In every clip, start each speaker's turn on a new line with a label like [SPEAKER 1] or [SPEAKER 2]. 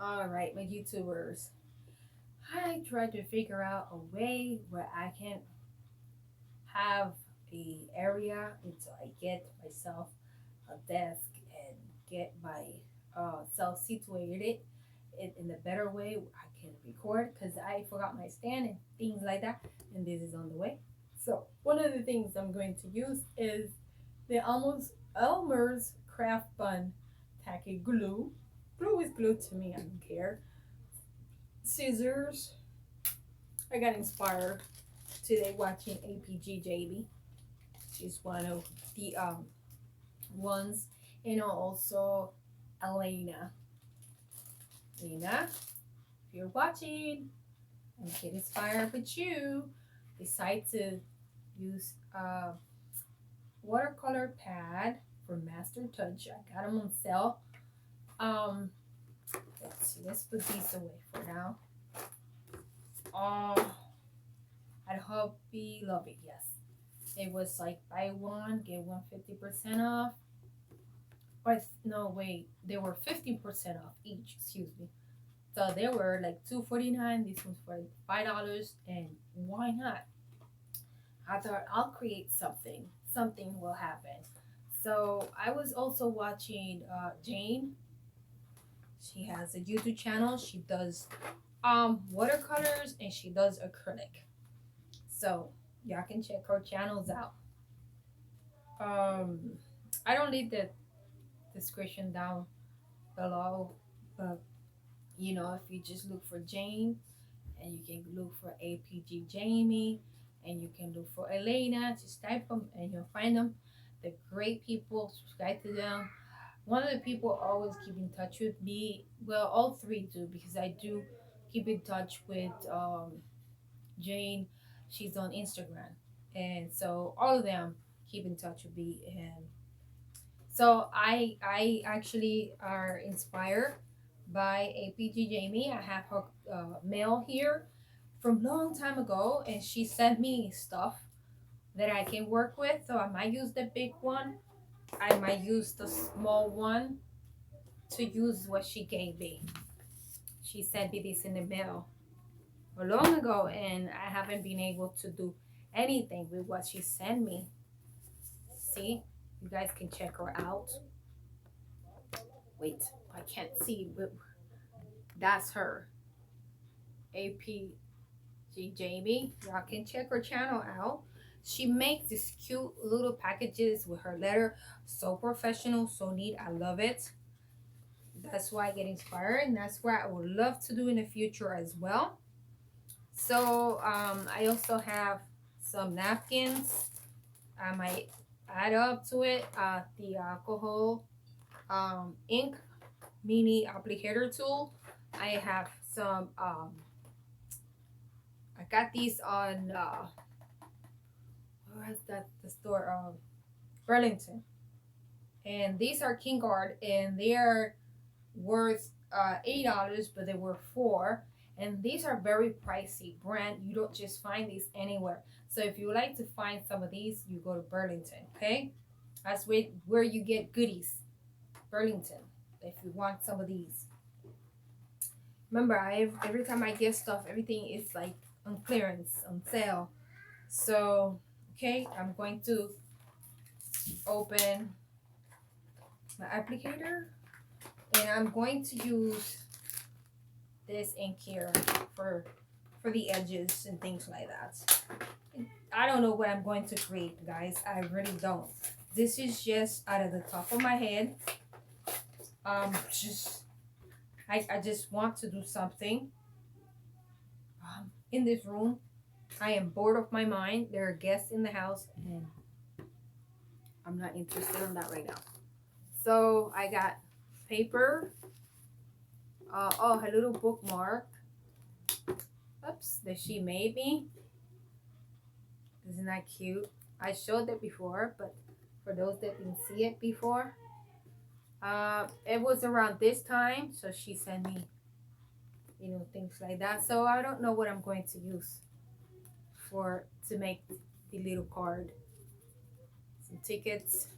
[SPEAKER 1] All right, my YouTubers. I tried to figure out a way where I can have a area until I get myself a desk and get my self situated in a better way. I can record because I forgot my stand and things like that, and this is on the way. So one of the things I'm going to use is the almost Elmer's craft bun tacky glue. Glue is glue to me. I don't care. Scissors. I got inspired today watching APG She's one of the ones, and also Elena. Elena, if you're watching and get inspired with you, decide to use a watercolor pad for Master Touch. I got them on sale. Um, let's see. Let's put these away for now. Um, at Hobby Lobby, yes. It was like buy one get one 50% off. But no, wait, they were 50% off each. Excuse me. So they were like $2.49. This one's for $5, and why not? I thought I'll create something. Something will happen. So I was also watching Jane. She has a YouTube channel. She does watercolors and she does acrylic. So y'all can check her channels out. Um, I don't leave the description down below, but if you just look for Jane and you can look for APG Jamie and you can look for Elena, just type them and you'll find them. They're great people. Subscribe to them. One of the people always keep in touch with me. Well, all three do because I do keep in touch with Jane. She's on Instagram, and so all of them keep in touch with me. And so I actually are inspired by APG Jamie. I have her mail here from long time ago, and she sent me stuff that I can work with. So I might use the big one. I might use the small one to use what she gave me. She sent me this in the mail long ago, and I haven't been able to do anything with what she sent me. See, you guys can check her out. Wait, I can't see, but that's her. APG Jamie. Y'all can check her channel out. She makes these cute little packages with her letter. So professional, so neat. I love it. That's why I get inspired, and that's what I would love to do in the future as well. So I also have some napkins. I might add up to it the alcohol ink mini applicator tool. I have some I got these on where's that the store Burlington, and these are King Guard, and they are worth $8, but they were four. And these are very pricey brand. You don't just find these anywhere. So if you would like to find some of these, you go to Burlington. Okay, that's where you get goodies. Burlington. If you want some of these, remember, every time I get stuff, everything is like on clearance, on sale. So okay, I'm going to open my applicator, and I'm going to use this ink here for the edges and things like that. I don't know what I'm going to create, guys. I really don't. This is just out of the top of my head. Just I just want to do something in this room. I am bored of my mind. There are guests in the house, and I'm not interested in that right now. So I got paper. Oh, a little bookmark. Oops, that she made me. Isn't that cute? I showed that before, but for those that didn't see it before, it was around this time, so she sent me, things like that. So I don't know what I'm going to use to make the little card. Some tickets,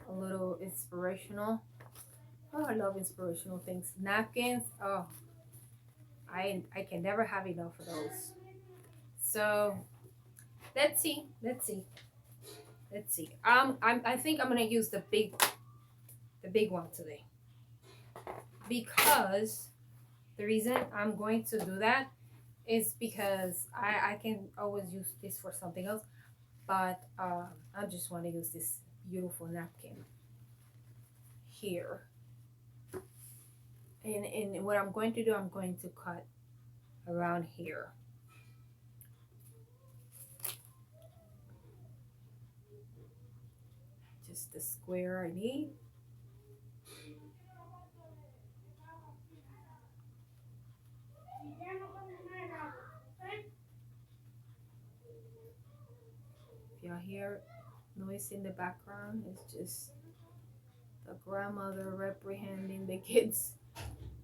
[SPEAKER 1] a little inspirational. Oh, I love inspirational things. Napkins. Oh, I can never have enough of those. So let's see. Let's see. Let's see. I think I'm gonna use the big one today because the reason I'm going to do that is because I can always use this for something else, but I just want to use this beautiful napkin here. And what I'm going to do, I'm going to cut around here. Just the square I need. If y'all hear noise in the background, it's just the grandmother reprehending the kids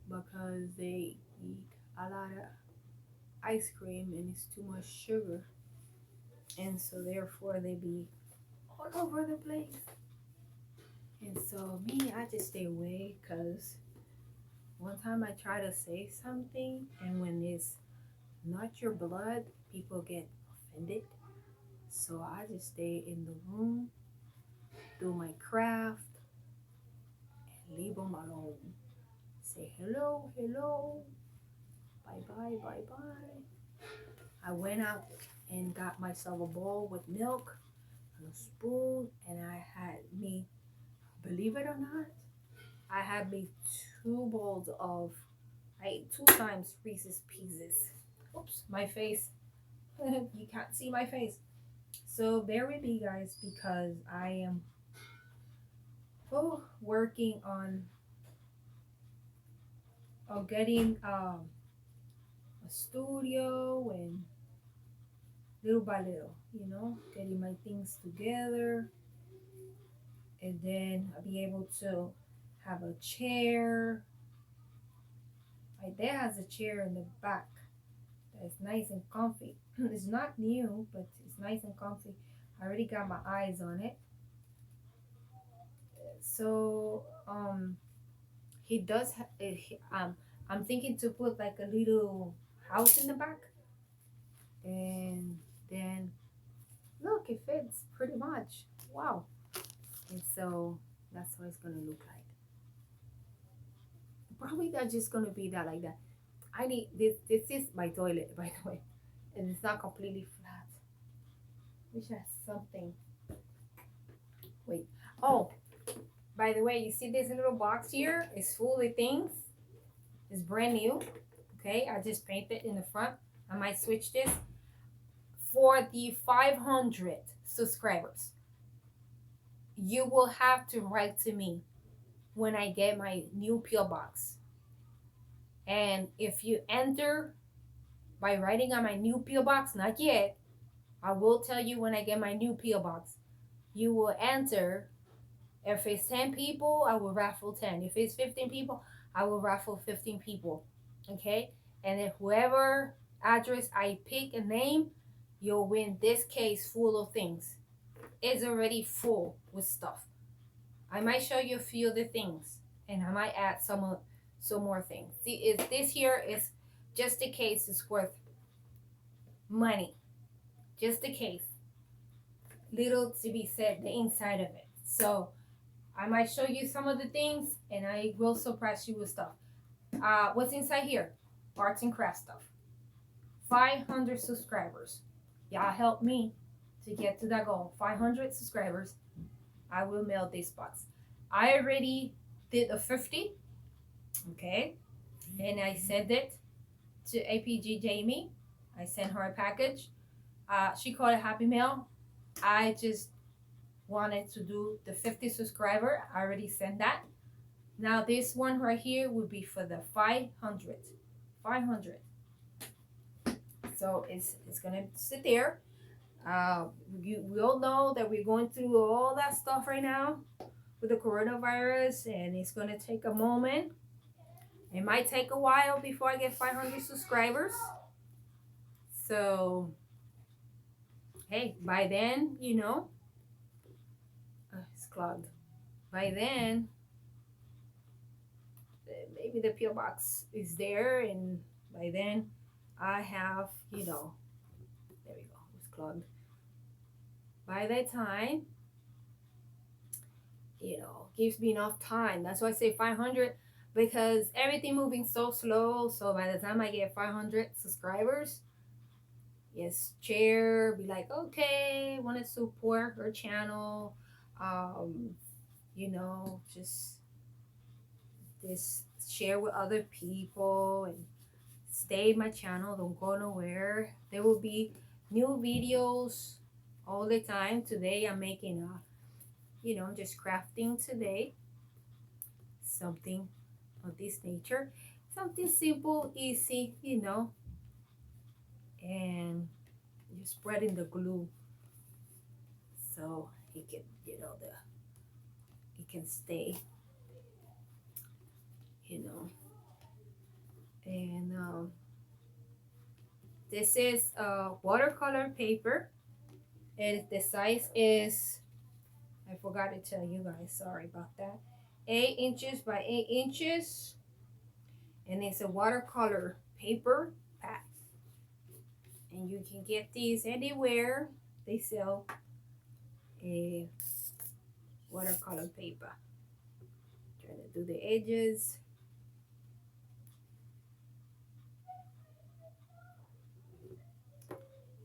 [SPEAKER 1] because they eat a lot of ice cream and it's too much sugar. And so therefore they be all over the place. And so me, I just stay away because one time I try to say something and when it's not your blood, people get offended. So I just stay in the room, do my craft, and leave them alone. Say hello, hello, bye bye, bye bye. I went out and got myself a bowl with milk and a spoon, and I had me, believe it or not, I had me two bowls of, I ate two times Reese's Pieces. Oops, my face. You can't see my face. So bear with me, guys, because I am working on getting a studio and little by little, getting my things together, and then I'll be able to have a chair. My dad has a chair in the back that's nice and comfy. It's not new, but it's nice and comfy. I already got my eyes on it. So he does. I'm thinking to put like a little house in the back, and then look, it fits pretty much. Wow. And so that's what it's gonna look like. Probably not just gonna be that like that. I need this. This is my toilet, by the way, and it's not completely flat. Wish I had something. Wait. Oh, by the way, you see this little box here? It's full of things. It's brand new. Okay, I just painted in the front. I might switch this for the 500 subscribers. You will have to write to me when I get my new PO box. And if you enter by writing on my new PO box, not yet, I will tell you when I get my new PO box. You will enter. If it's 10 people, I will raffle 10. If it's 15 people, I will raffle 15 people. Okay? And if whoever address I pick a name, you'll win this case full of things. It's already full with stuff. I might show you a few of the things, and I might add some more things. See, is this here is just a case is worth money. Just a case. Little to be said, the inside of it. So I might show you some of the things, and I will surprise you with stuff. What's inside here? Arts and crafts stuff. 500 subscribers. Y'all help me to get to that goal. 500 subscribers. I will mail this box. I already did a 50. Okay. And I sent it to APG Jamie. I sent her a package. She called it Happy Mail. I just wanted to do the 50 subscriber. I already sent that. Now this one right here would be for the 500. 500. So it's gonna sit there. We all know that we're going through all that stuff right now with the coronavirus, and it's gonna take a moment. It might take a while before I get 500 subscribers. So hey, by then, it's clogged. By then, maybe the PO box is there, and by then I have, there we go, it's clogged. By that time, gives me enough time. That's why I say 500, because everything moving so slow. So by the time I get 500 subscribers, yes, share, be like, okay, want to support her channel, um, just this share with other people and stay my channel, don't go nowhere. There will be new videos all the time. Today I'm making just crafting today, something of this nature, something simple, easy, and you're spreading the glue so it can, it can stay, you know. And this is watercolor paper, and the size is, I forgot to tell you guys, sorry about that, 8 inches by 8 inches, and it's a watercolor paper pack. And you can get these anywhere they sell a watercolor paper. Trying to do the edges.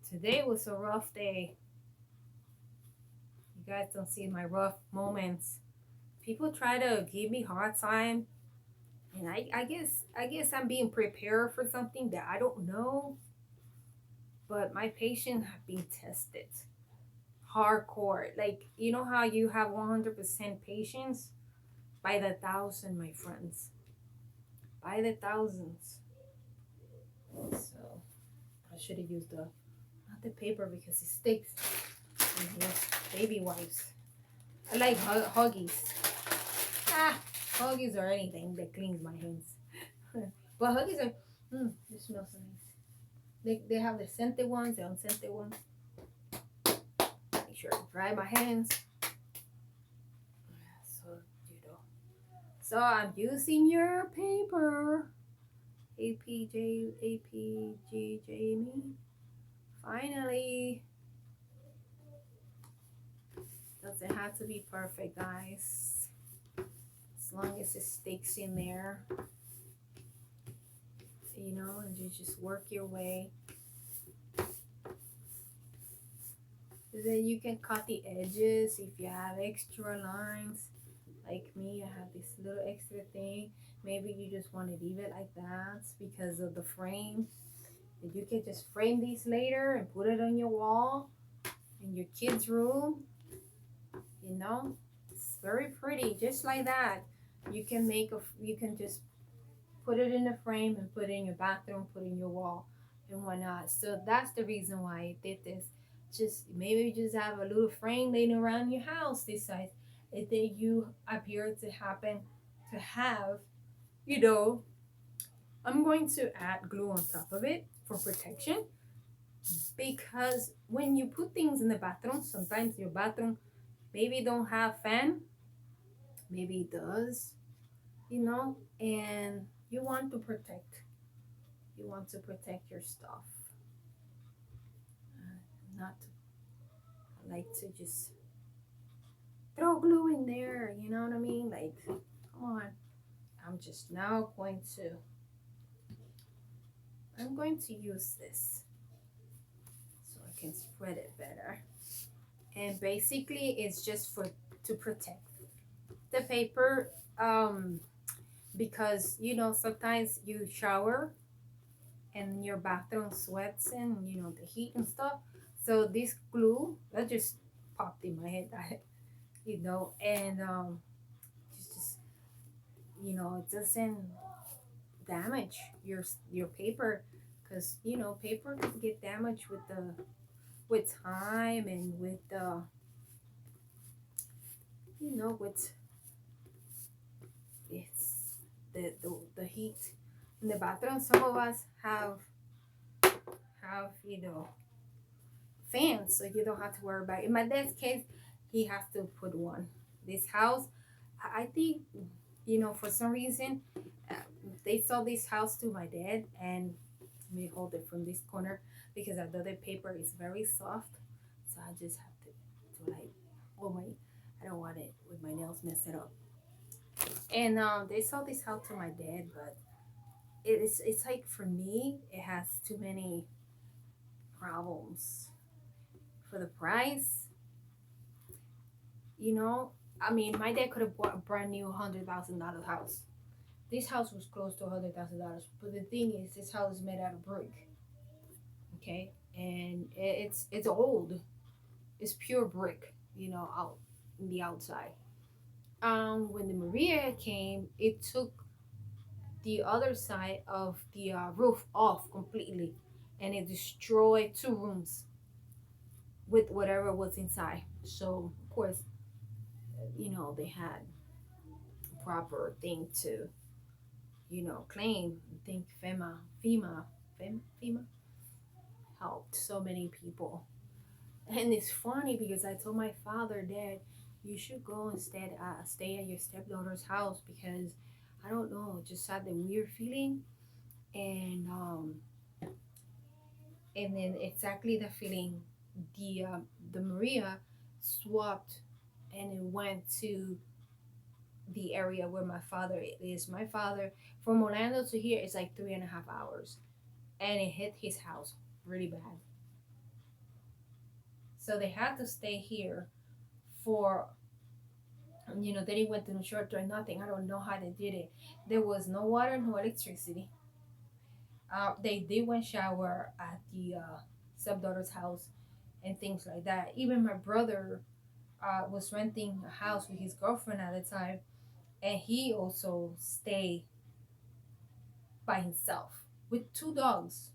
[SPEAKER 1] Today was a rough day. You guys don't see my rough moments. People try to give me hard time, and I guess I'm being prepared for something that I don't know. But my patience have been tested hardcore. Like, you know how you have 100% patience? By the thousand, my friends. By the thousands. So I should have used not the paper because it sticks. And here's baby wipes. I like Huggies. Huggies or anything that cleans my hands. But Huggies are, they smell so nice. They have the scented ones, the unscented ones. Make sure to dry my hands. So I'm using your paper. APG Jamie. Finally. Doesn't have to be perfect, guys. As long as it sticks in there. And you just work your way. Then you can cut the edges if you have extra lines. Like me, I have this little extra thing. Maybe you just want to leave it like that because of the frame. And you can just frame these later and put it on your wall in your kids' room. It's very pretty, just like that. You can just put it in the frame and put it in your bathroom, put it in your wall and whatnot. So that's the reason why I did this. Just maybe just have a little frame laying around your house this size. And then you appear to happen to have, I'm going to add glue on top of it for protection. Because when you put things in the bathroom, sometimes your bathroom maybe don't have fan, maybe it does, and you want to protect your stuff. Not to, I like to just throw glue in there, you know what I mean? Like, come on. I'm just now I'm going to use this so I can spread it better. And basically it's just to protect the paper, because sometimes you shower and your bathroom sweats and the heat and stuff. So this glue that just popped in my head, and just it doesn't damage your paper, because paper can get damaged with time and with with it's the heat in the bathroom. Some of us have fans, so you don't have to worry about it. In my dad's case, he has to put one. This house, I think, for some reason, they sold this house to my dad, and let me hold it from this corner because I know the paper is very soft, so I just have to like, oh my, I don't want it with my nails mess it up. And they sold this house to my dad, but it's like for me, it has too many problems for the price. You know, I mean, my dad could have bought a brand new $100,000 house. This house was close to $100,000, but the thing is, this house is made out of brick. Okay, and it's old. It's pure brick. You know, out in the outside. When the Maria came, it took the other side of the roof off completely, and it destroyed two rooms with whatever was inside. So of course, you know, they had proper thing to, you know, claim. I think FEMA helped so many people. And it's funny because I told my father, Dad, you should go instead stay at your stepdaughter's house because I don't know, it just had the weird feeling. And and then exactly the feeling, the Maria swapped and it went to the area where my father is. My father, from Orlando to here is like 3.5 hours, and it hit his house really bad. So they had to stay here for, you know, they didn't went to no shelter or nothing. I don't know how they did it. There was no water, no electricity. They did one shower at the stepdaughter's house and things like that. Even my brother was renting a house with his girlfriend at the time, and he also stayed by himself with two dogs,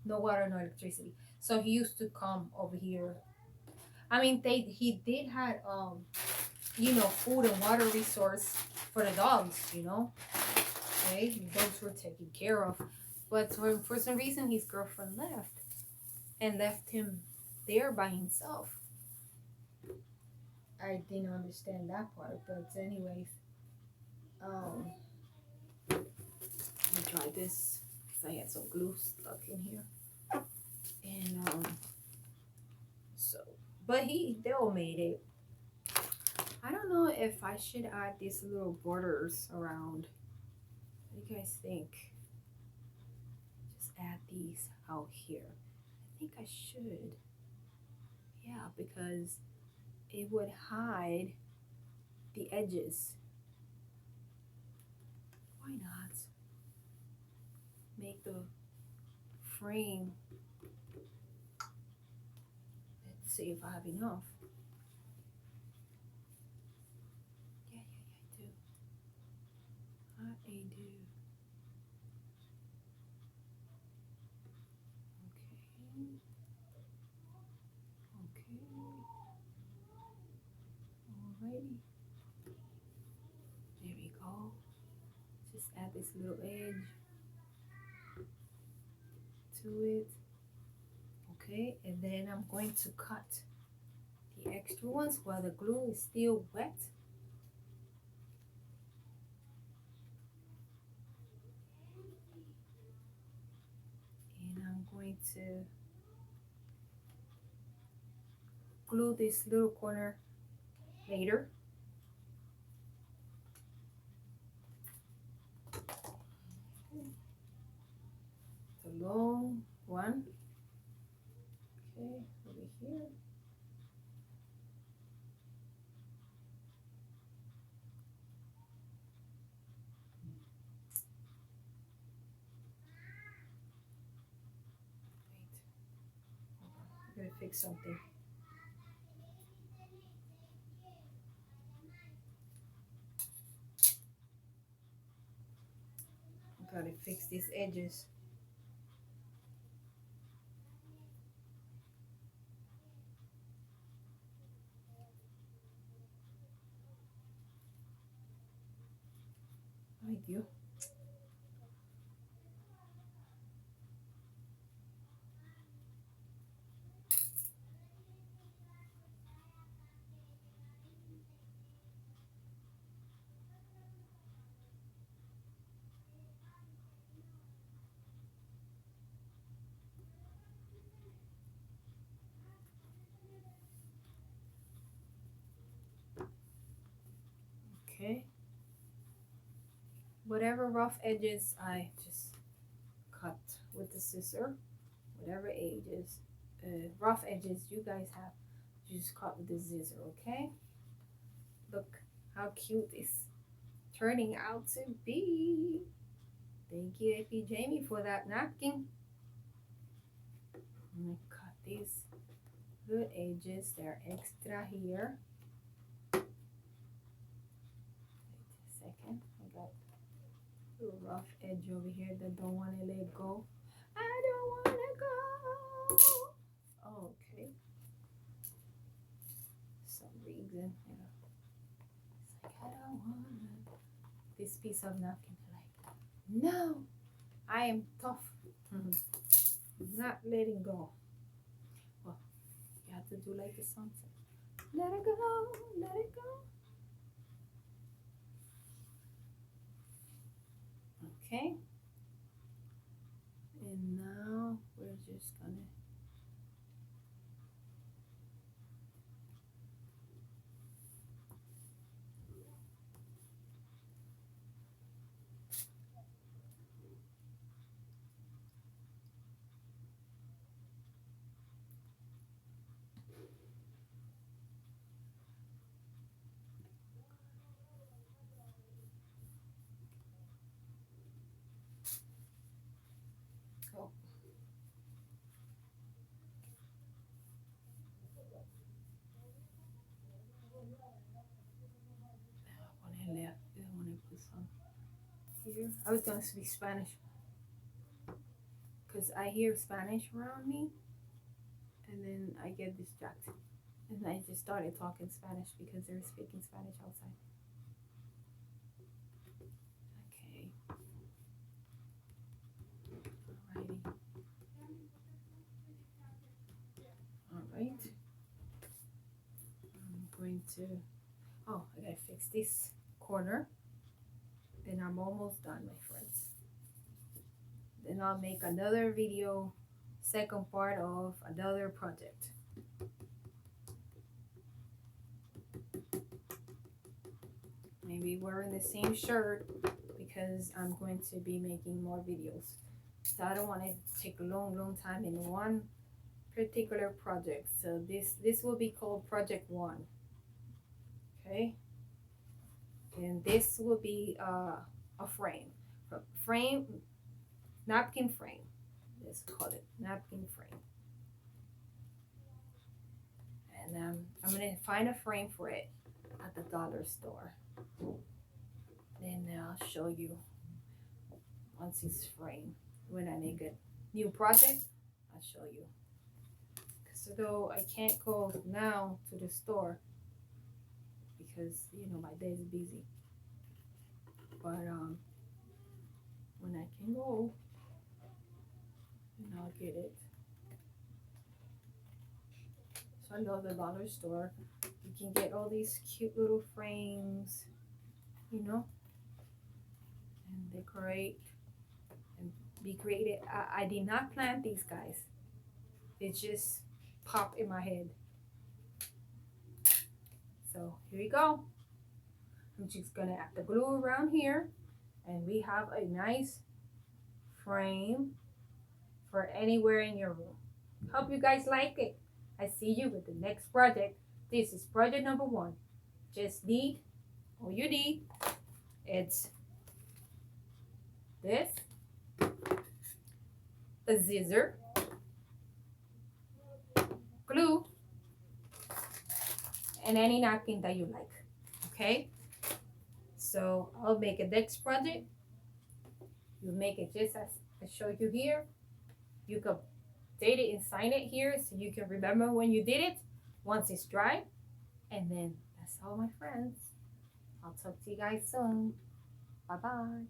[SPEAKER 1] no water, no electricity. So he used to come over here. I mean, he did had you know, food and water resource for the dogs. You know, okay, the dogs were taken care of, but for some reason his girlfriend left and left him there by himself. I didn't understand that part, but anyways, um, let me try this because I had some glue stuck in here, and so, but they all made it. I don't know if I should add these little borders around. What do you guys think? Just add these out here. I think I should. Yeah, because it would hide the edges. Why not? Make the frame. Let's see if I have enough. Yeah, yeah, yeah, I do. I do. Okay. Okay. Alrighty. There we go. Just add this little edge to it. Okay, and then I'm going to cut the extra ones while the glue is still wet. And I'm going to glue this little corner later. The long one. Okay, over here. Wait, I'm gonna fix something. I gotta fix these edges. I do. Okay. Whatever rough edges I just cut with the scissor, whatever rough edges you guys have, you just cut with the scissor, okay? Look how cute it's turning out to be. Thank you, AP Jamie, for that napkin. I'm gonna cut these good edges. They're extra here. Wait a second. I got a little rough edge over here that don't want to let go. I don't want to go. Okay. For some reason, it's like I don't want to. This piece of napkin, like, no, I am tough. Not letting go. Well, you have to do like the song says. Let it go, let it go. Okay. And now we're just gonna go. I want to put some here. I was gonna speak Spanish because I hear Spanish around me, and then I get distracted, and I just started talking Spanish because they're speaking Spanish outside. Okay. Alrighty. All right. I'm going to. Oh, I gotta fix this corner. Then I'm almost done, my friends. Then I'll make another video, second part of another project. Maybe wearing the same shirt because I'm going to be making more videos. So I don't want to take a long time in one particular project. So this will be called Project 1. Okay. And this will be a frame, napkin frame. Let's call it napkin frame. And I'm gonna find a frame for it at the dollar store. Then I'll show you once it's framed. When I make a new project, I'll show you. So though I can't go now to the store because my day is busy. But when I can go, then I'll get it. So I love the dollar store. You can get all these cute little frames, and decorate and be creative. I did not plan these, guys. It just popped in my head. So here we go. I'm just gonna add the glue around here, and we have a nice frame for anywhere in your room. Hope you guys like it. I see you with the next project. This is project number 1. Just need, all you need, it's this, a scissor, glue, and any napkin that you like. Okay, so I'll make a next project. You make it just as I showed you here. You can date it and sign it here so you can remember when you did it once it's dry. And then that's all, my friends. I'll talk to you guys soon. Bye bye.